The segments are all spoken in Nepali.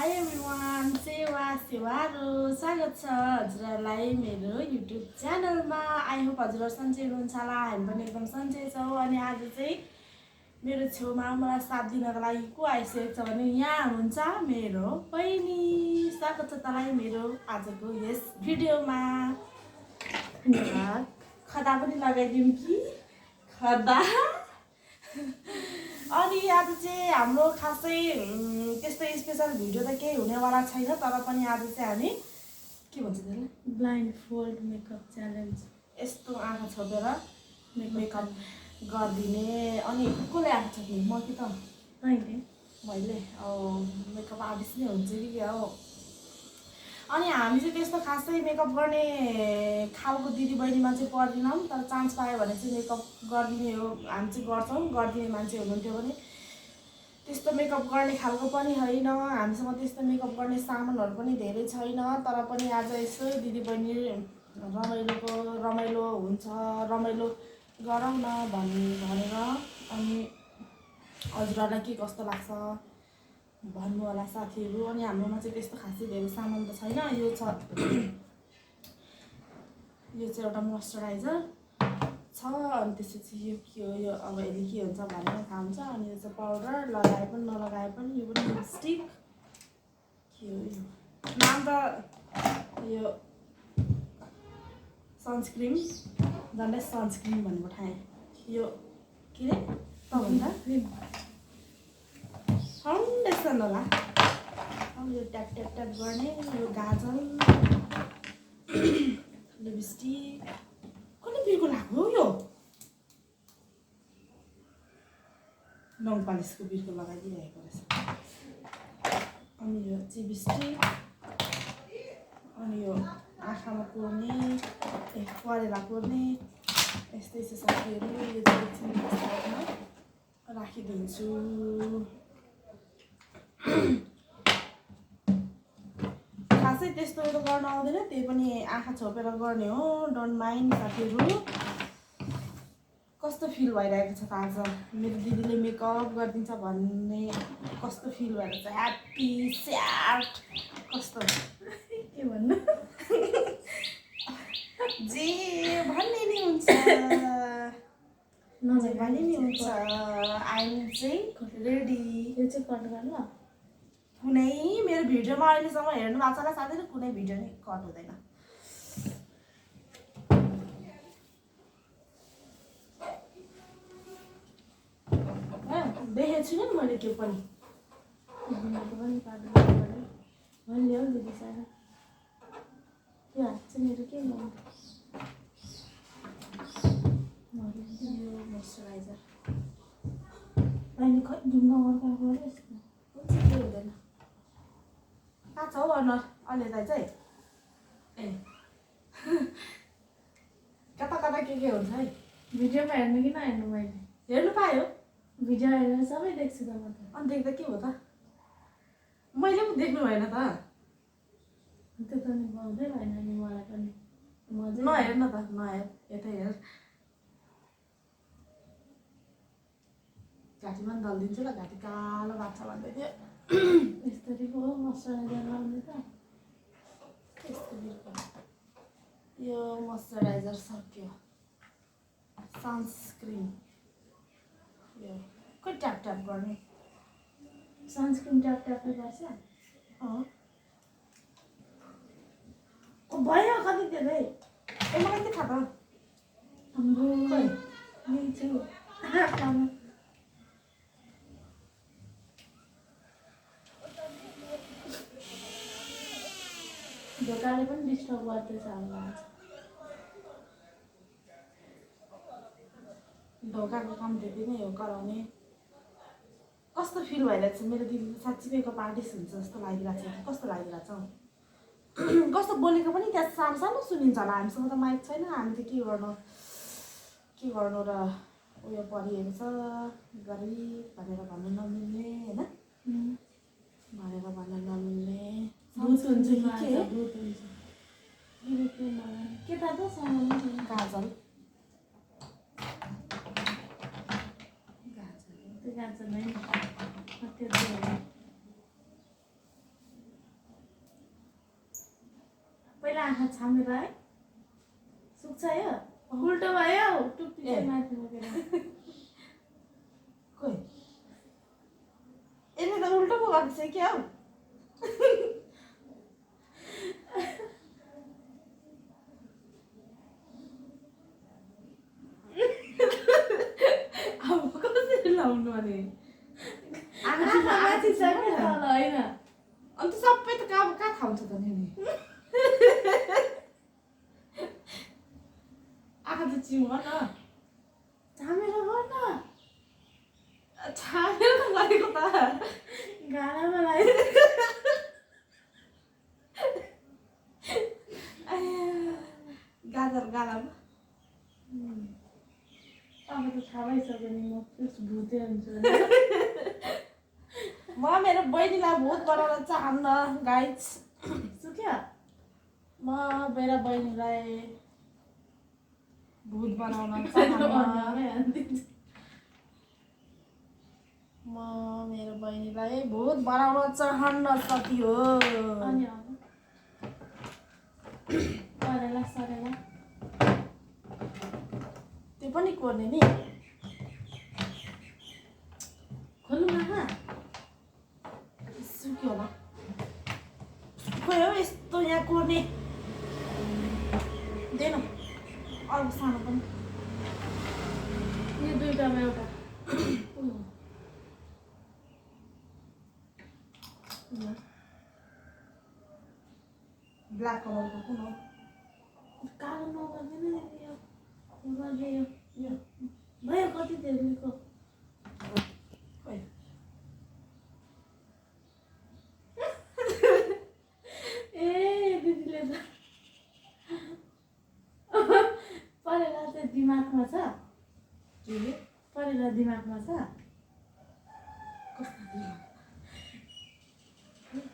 हाई एभ्रिवान, सेवाहरू स्वागत छ हजुरहरूलाई मेरो युट्युब च्यानलमा। आई होप हजुरहरू सन्चै हुनुहुन्छ होला। हामी पनि एकदम सन्चै छौँ। अनि आज चाहिँ मेरो छेउमा मलाई साथ दिनको लागि को आइसकेको छ भने यहाँ हुनुहुन्छ मेरो बहिनी। स्वागत छ तँलाई मेरो आजको यस भिडियोमा। खदा पनि लगाइदिउँ कि खदा। अनि आज चाहिँ हाम्रो खासै त्यस्तो स्पेसल भिडियो त केही हुनेवाला छैन, तर पनि आज चाहिँ हामी के भन्छ त्यसलाई ब्लाइन्ड फोल्ड मेकअप च्यालेन्ज। यस्तो आँखा छोपेर मेकअप गरिदिने। अनि कसले आएको छ कि म कि त मैले मेकअप आर्टिस्ट नै हुन्छ कि क्या हो। अनि हामी चाहिँ त्यस्तो खासै मेकअप गर्ने खालको दिदीबहिनीमा चाहिँ पर्दैनौँ, तर चान्स पायो भने चाहिँ मेकअप गरिदिने हो हामी चाहिँ गर्छौँ। गरिदिने मान्छे हुनुहुन्थ्यो भने त्यस्तो मेकअप गर्ने खालको पनि होइन, हामीसँग त्यस्तो मेकअप गर्ने सामानहरू पनि धेरै छैन। तर पनि आज यसो दिदीबहिनी रमाइलो हुन्छ, रमाइलो गरौँ न भनेर। अनि हजुरहरूलाई के कस्तो लाग्छ भन्नु होला साथीहरू। अनि हाम्रोमा चाहिँ त्यस्तो खासै धेरै सामान त छैन। यो छ यो चाहिँ एउटा मोइस्चराइजर छ। अनि त्यसपछि यो के हो, यो अब यदि के हुन्छ भनेर थाहा हुन्छ। अनि यो चाहिँ पाउडर, लगाए पनि नलगाए पनि। यो पनि लिपस्टिक के हो यो नाम त, यो सनस्क्रिन, झन्डै सनस्क्रिन भन्नु ठाएँ। यो के अरे भन्दा फाउन्डेसन होला। यो ट्याप ट्याप ट्याप गर्ने, यो गाजल, लिपस्टिक। कसले बिर्को लाग्यो हो यो नङ पालिसको बिर्को लगाइदिइरहेको रहेछ। अनि यो चिपस्टिक, अनि यो आँखामा कोर्ने परेला कोर्ने यस्तै छ साथीहरू। यो चाहिँ एकछिन साइडमा राखिदिन्छु। खासै त्यस्तो त गर्न आउँदैन, त्यही पनि आँखा छोपेर गर्ने हो। डोन्ट माइन्ड साथीहरू। कस्तो फिल भइरहेको छ त आज मेरो दिदीले मेकअप गरिदिन्छ भन्ने कस्तो फिल भएर छ। ह्याप्पी, स्याड, कस्तो के भन्नु जे भन्ने नि हुन्छ, जे भन्ने नि हुन्छ। आइएम चाहिँ रेडी। यो चाहिँ कट गर्नु कुनै मेरो भिडियोमा अहिलेसम्म हेर्नु भएको छ होला साथीहरू, कुनै भिडियो नै कट हुँदैन। देखेको छुइनँ नि मैले के पनि। भन्यो दिदी सारा यो हात चाहिँ मेरो के गर्नु। यो मोइस्चराइजर बहिनी खै ढुङ्गा वर्का गऱ्यो यस्तो के हुँदैन। कहाँ छ हौ अनुहार अहिले दाइ चाहिँ ए कता कता के हुन्छ है। भिडियोमा हेर्नु कि नहेर्नु। मैले हेर्नु पायो, भिडियो हेरेर सबै देख्छु त म त। अनि देख्दा के हो त, मैले पनि देख्नु भएन त। त्यो त नि पाउँदै भएन नि मलाई पनि। नहेर न त, नहेर, यतै हेर। घाँटीमा पनि दलिदिन्छु ल, घाँटी कालो भएको छ भन्दै थियो। यस्तरी पो हो मोइस्चराइजर लाउने त। यस्तो बिर्को यो मोइस्चराइजर सक्यो। सनस्क्रिन यो खोइ ट्याप ट्याप गर्ने। सनस्क्रिन ट्याप ट्यापले गर्छ। भयो कति धेरै मलाई के थाहा त। हाम्रो खोइ यही छु ढोकाले पनि डिस्टर्ब गर्दैछ हामीलाई। ढोकाको काम त्यति नै हो गराउने। कस्तो फिल भइरहेको छ मेरो दिदीले साँच्ची मेकअप आर्टिस्ट हुन्छ जस्तो लागिरहेको छ। कस्तो लागिरहेको छ कस्तो बोलेको पनि त्यहाँ सानो सानो सुनिन्छ होला। हामीसँग त माइक छैन, हामी त के गर्नु र उयो परिएको छ गरिब भनेर भन्नु नमिल्ने होइन, भनेर भन्न नमिल्ने भूत हुन्छ कि के भूत हुन्छ। के त त सामान गाजल त्यो गाजल है त्यो पहिला आँखा छामेर है सुक्छ यो उल्टो भयो टुप्पी चाहिँ माथि बोकेर खोइ यसले त उल्टो पो गरेको छ क्या हौ अब कसरी लाउनु अनि आँखा माथि छ कि तल होइन अन्त सबै त कहाँ थाहा हुन्छ त नि आँखा त चिम गर्न छामेर गर्न छामेर त गरेको त गालामा लाग्यो गाजर गालामा अब त थाहा भइसक्यो नि म भुते हुन्छु म मेरो बहिनीलाई भूत बनाउन चाहन्न गाइज सुक्यो म मेरो बहिनीलाई भूत बनाउन चाहन्न म मेरो बहिनीलाई भूत बनाउन चाहन्न सकियो अनि सरेला सरेला त्यो पनि कोर्ने नि खोल्नु न सुक्यो होला खोइ हो यस्तो यहाँ कोर्ने दिएन अर्को सानो पनि यो दुईटामा एउटा ब्ल्याक कलरको कुन हो कालो नगर्दैन यो गरिदियो यो भयो कति धेरैको खोइ ए दिदीले त परेला चाहिँ दिमागमा छ परेला दिमागमा छ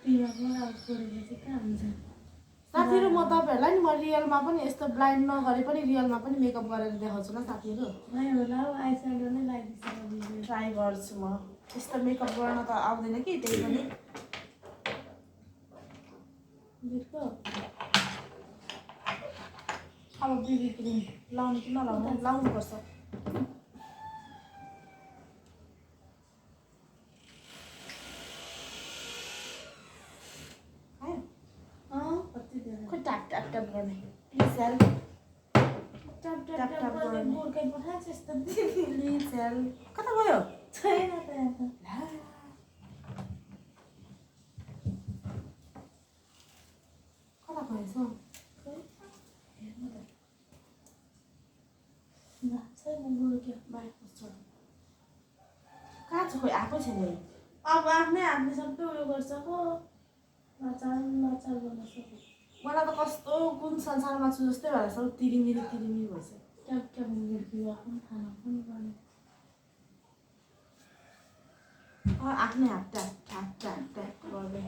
दिमागमा अब परेला चाहिँ कहाँ हुन्छ साथीहरू म तपाईँहरूलाई नि म रियलमा पनि यस्तो ब्लाइन्ड नगरे पनि रियलमा पनि मेकअप गरेर देखाउँछु ल साथीहरू नै होला हौ आइस्याडो नै लगाइदिन्छ ट्राई गर्छु म यस्तो मेकअप गर्न त आउँदैन कि त्यही पनि देखो अब बिबी क्रिम लाउनु कि नलाउनु लाउनुपर्छ कति धेरै खोइ ट्याप ट्याप ट्याप गर्ने please help top top top गर्ने गोर्खै पठाएको यस्तो प्लिज हेल्प कता गयो छैन त यहाँ त कता गएछ हेर्नु त छैन गोर्खे बाहिर कस्तो कहाँ छ खोइ आएको छैन अब आफ्नै हातले सबै उयो गर्छ हो नचाल नचाल गर्न सक्छ मलाई त कस्तो कुन संसारमा छु जस्तै भएर सब तिरिमिरी भइसक्यो ट्याप ट्याप गोर्खे आफ्नो खाना पनि गर्ने आफ्नै हात ट्याप ट्याप ट्याप ट्याप गर्दै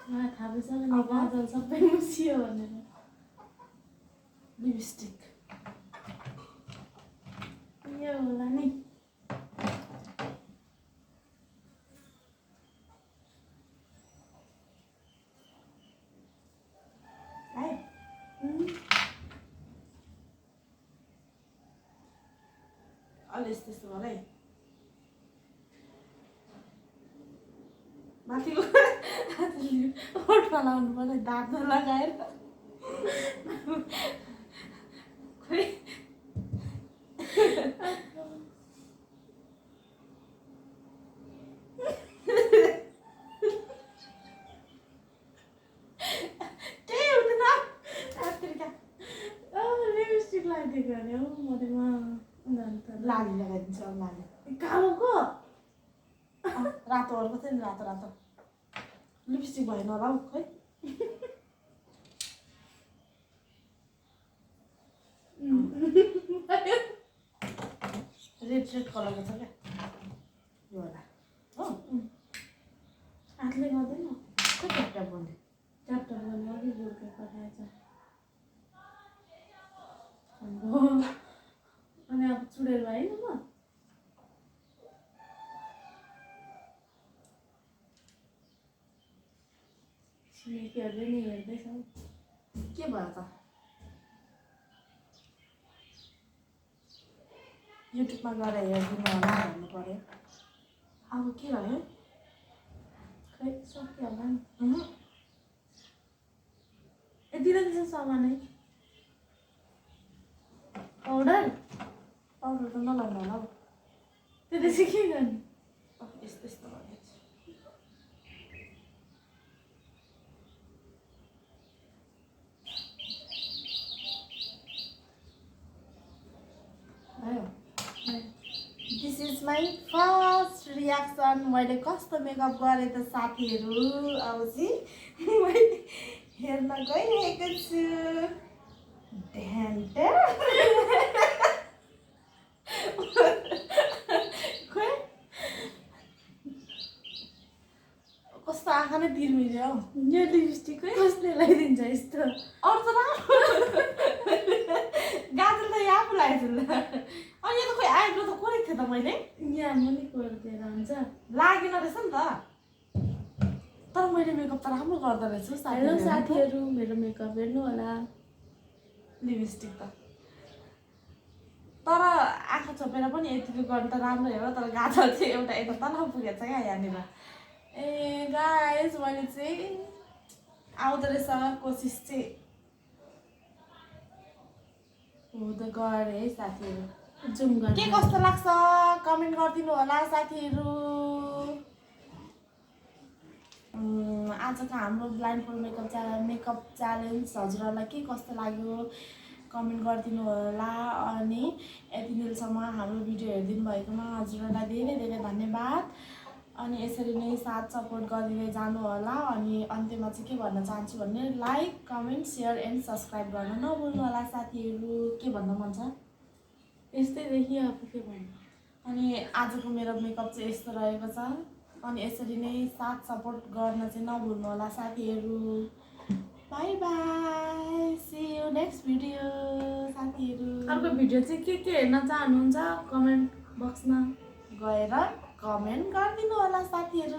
मलाई थाहा भइसक्यो नि गाजल सबै मुसियो भनेर लिपस्टिक यो होला नि आयो अलि यस्तो यस्तो गर है माथिको ओठमा लाउनु पर्ने दाँतमा लगाएर खोइ केही हुँदैन लिपस्टिक लगाइदिएको अरे हौ मरेमा लाली लगाइदिन्छ अब लाली कालोको रातो अर्को थियो नि रातो रातो लिपस्टिक भएन होला हौ खै रेड कलरको छ क्या यो होला हो हातले गर्दैन खोइ ट्याप ट्याप गर्ने ट्याप ट्याप गर्ने अघि गोर्खे पठाएछ अनि अब छिमेकीहरूले नि हेर्दैछ के भयो त युट्युबमा गएर हेरिदिनु होला भन्नु पर्यो अब के भयो खै सक्यो होला नि उहुँ, यति त त्यसो सामानै पाउडर पाउडर त नलाउनु होला अब त्यसले चाहिँ के गर्ने यस्तो यस्तो गर्दैछ भयो this is my first reaction मैले कस्तो मेकअप गरेँ त साथीहरू अब चाहिँ मैले हेर्न गइरहेको छु ध्यान खोइ कस्तो आँखा नै तिर्मिल्यो हौ यो लिपस्टिक कसले लगाइदिन्छ यस्तो अरू त राम्रो गाजर त यहाँ आफू लगाएको छु ल अनि यो त खोइ आइब्रो त कोरेको थिएँ त मैले यहाँ मुनि कोरिदिएर हुन्छ लागेन रहेछ नि त तर मैले मेकअप त राम्रो गर्दो रहेछु हेलो साथीहरू मेरो मेकअप हेर्नु होला लिपस्टिक त तर आँखा छोपेर पनि यतिको गर्नु त राम्रो हो तर गाजर चाहिँ एउटा यता तल पुगेको छ क्या यहाँनिर ए गाइस मैले चाहिँ आउँदो रहेछ कोसिस चाहिँ हुँदै गएँ है साथीहरू जुम के गर्ने कस्तो लाग्छ कमेन्ट गरिदिनु होला साथीहरू आजको हाम्रो ब्लाइन्ड फुल मेकअप च्यालेन्ज हजुरहरूलाई के कस्तो लाग्यो कमेन्ट गरिदिनु होला अनि यति बेलसम्म हाम्रो भिडियो हेरिदिनु भएकोमा हजुरहरूलाई धेरै धेरै धन्यवाद अनि यसरी नै साथ सपोर्ट गरिदिँदै जानु होला अनि अन्त्यमा चाहिँ के भन्न चाहन्छु भने like comment share and subscribe गर्न नभुल्नु होला साथीहरू के भन्न मन छ यस्तै देखियो अब के भन्नु अनि आजको मेरो मेकअप चाहिँ यस्तो रहेको छ अनि यसरी नै साथ सपोर्ट गर्न चाहिँ नभुल्नु होला साथीहरू bye bye see you next video साथीहरू अर्को भिडियो चाहिँ के हेर्न चाहनुहुन्छ कमेन्ट बक्समा गएर कमेन्ट गरिदिनु होला साथीहरू